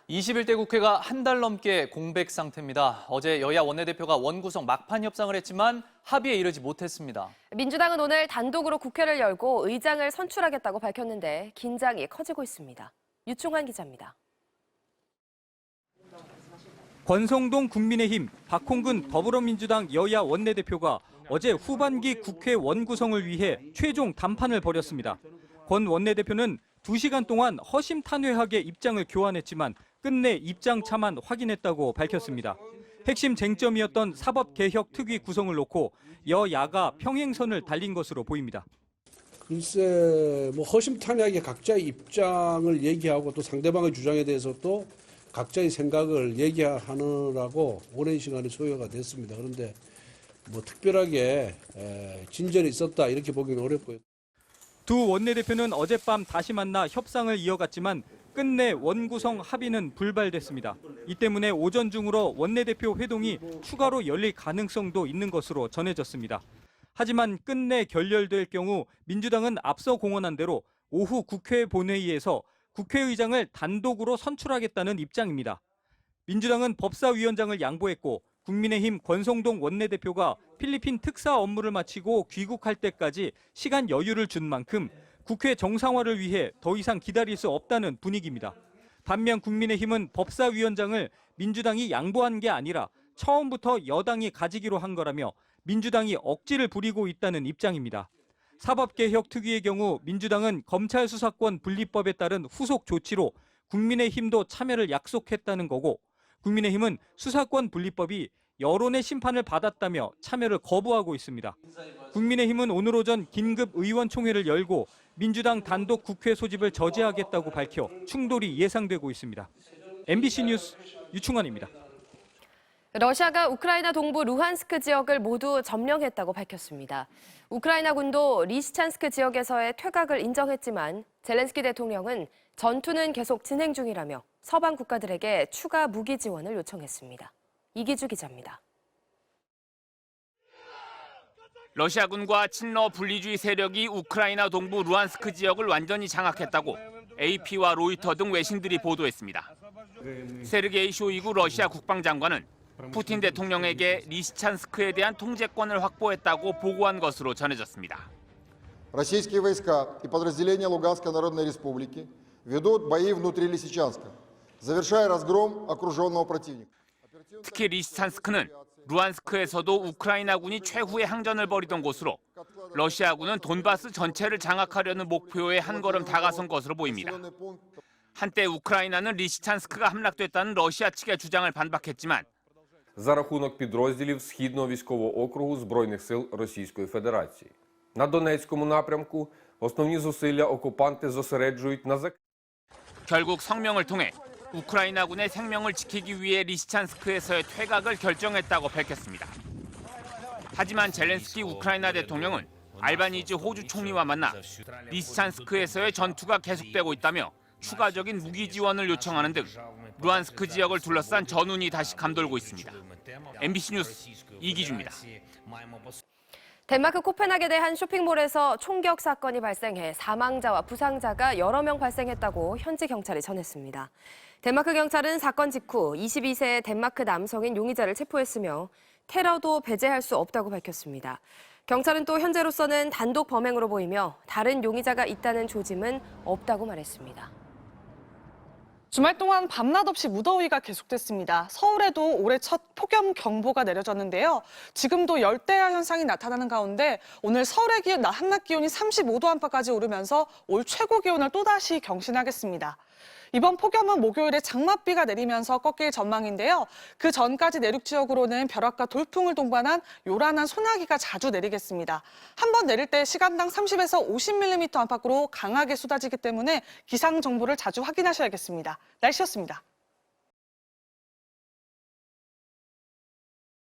21대 국회가 한 달 넘게 공백 상태입니다. 어제 여야 원내대표가 원구성 막판 협상을 했지만 합의에 이르지 못했습니다. 민주당은 오늘 단독으로 국회를 열고 의장을 선출하겠다고 밝혔는데 긴장이 커지고 있습니다. 유충환 기자입니다. 권성동 국민의힘, 박홍근 더불어민주당 여야 원내대표가 어제 후반기 국회 원구성을 위해 최종 담판을 벌였습니다. 권 원내대표는 2시간 동안 허심탄회하게 입장을 교환했지만 끝내 입장차만 확인했다고 밝혔습니다. 핵심 쟁점이었던 사법개혁특위 구성을 놓고 여야가 평행선을 달린 것으로 보입니다. 글쎄, 허심탄회하게 각자의 입장을 얘기하고 또 상대방의 주장에 대해서 또 각자의 생각을 얘기하느라고 오랜 시간이 소요가 됐습니다. 그런데 특별하게 진전이 있었다 이렇게 보기는 어렵고요. 두 원내대표는 어젯밤 다시 만나 협상을 이어갔지만 끝내 원구성 합의는 불발됐습니다. 이 때문에 오전 중으로 원내대표 회동이 추가로 열릴 가능성도 있는 것으로 전해졌습니다. 하지만 끝내 결렬될 경우 민주당은 앞서 공언한 대로 오후 국회 본회의에서 국회의장을 단독으로 선출하겠다는 입장입니다. 민주당은 법사위원장을 양보했고 국민의힘 권성동 원내대표가 필리핀 특사 업무를 마치고 귀국할 때까지 시간 여유를 준 만큼 국회 정상화를 위해 더 이상 기다릴 수 없다는 분위기입니다. 반면 국민의힘은 법사위원장을 민주당이 양보한 게 아니라 처음부터 여당이 가지기로 한 거라며 민주당이 억지를 부리고 있다는 입장입니다. 사법개혁특위의 경우 민주당은 검찰 수사권 분리법에 따른 후속 조치로 국민의힘도 참여를 약속했다는 거고 국민의힘은 수사권 분리법이 여론의 심판을 받았다며 참여를 거부하고 있습니다. 국민의힘은 오늘 오전 긴급 의원총회를 열고 민주당 단독 국회 소집을 저지하겠다고 밝혀 충돌이 예상되고 있습니다. MBC 뉴스 유충환입니다. 러시아가 우크라이나 동부 루한스크 지역을 모두 점령했다고 밝혔습니다. 우크라이나군도 리시찬스크 지역에서의 퇴각을 인정했지만 젤렌스키 대통령은 전투는 계속 진행 중이라며 서방 국가들에게 추가 무기 지원을 요청했습니다. 이기주 기자입니다. 러시아군과 친러 분리주의 세력이 우크라이나 동부 루한스크 지역을 완전히 장악했다고 AP와 로이터 등 외신들이 보도했습니다. 세르게이 쇼이구 러시아 국방장관은 푸틴 대통령에게 리시찬스크에 대한 통제권을 확보했다고 보고한 것으로 전해졌습니다. Российские войска и подразделения Луганской Народной Республики ведут бои внутри Лисичанска, завершая разгром окруженного противника. 특히 리시찬스크는 루한스크에서도 우크라이나군이 최후의 항전을 벌이던 곳으로 러시아군은 돈바스 전체를 장악하려는 목표에 한 걸음 다가선 것으로 보입니다. 한때 우크라이나는 리시찬스크가 함락됐다는 러시아 측의 주장을 반박했지만 за рахунок підрозділів Східного військового округу Збройних сил Російської Федерації. На Донецькому напрямку основні зусилля окупанти зосереджують на 결국 성명을 통해 우크라이나군의 생명을 지키기 위해 리시찬스크에서의 퇴각을 결정했다고 밝혔습니다. 하지만 젤렌스키 우크라이나 대통령은 알바니지 호주 총리와 만나 리시찬스크에서의 전투가 계속되고 있다며 추가적인 무기 지원을 요청하는 등 루한스크 지역을 둘러싼 전운이 다시 감돌고 있습니다. MBC 뉴스 이기주입니다. 덴마크 코펜하겐의 한 쇼핑몰에서 총격 사건이 발생해 사망자와 부상자가 여러 명 발생했다고 현지 경찰이 전했습니다. 덴마크 경찰은 사건 직후 22세 덴마크 남성인 용의자를 체포했으며 테러도 배제할 수 없다고 밝혔습니다. 경찰은 또 현재로서는 단독 범행으로 보이며 다른 용의자가 있다는 조짐은 없다고 말했습니다. 주말 동안 밤낮 없이 무더위가 계속됐습니다. 서울에도 올해 첫 폭염 경보가 내려졌는데요. 지금도 열대야 현상이 나타나는 가운데 오늘 서울의 한낮 기온이 35도 안팎까지 오르면서 올 최고 기온을 또다시 경신하겠습니다. 이번 폭염은 목요일에 장맛비가 내리면서 꺾일 전망인데요. 그 전까지 내륙 지역으로는 벼락과 돌풍을 동반한 요란한 소나기가 자주 내리겠습니다. 한 번 내릴 때 시간당 30에서 50mm 안팎으로 강하게 쏟아지기 때문에 기상 정보를 자주 확인하셔야겠습니다. 날씨였습니다.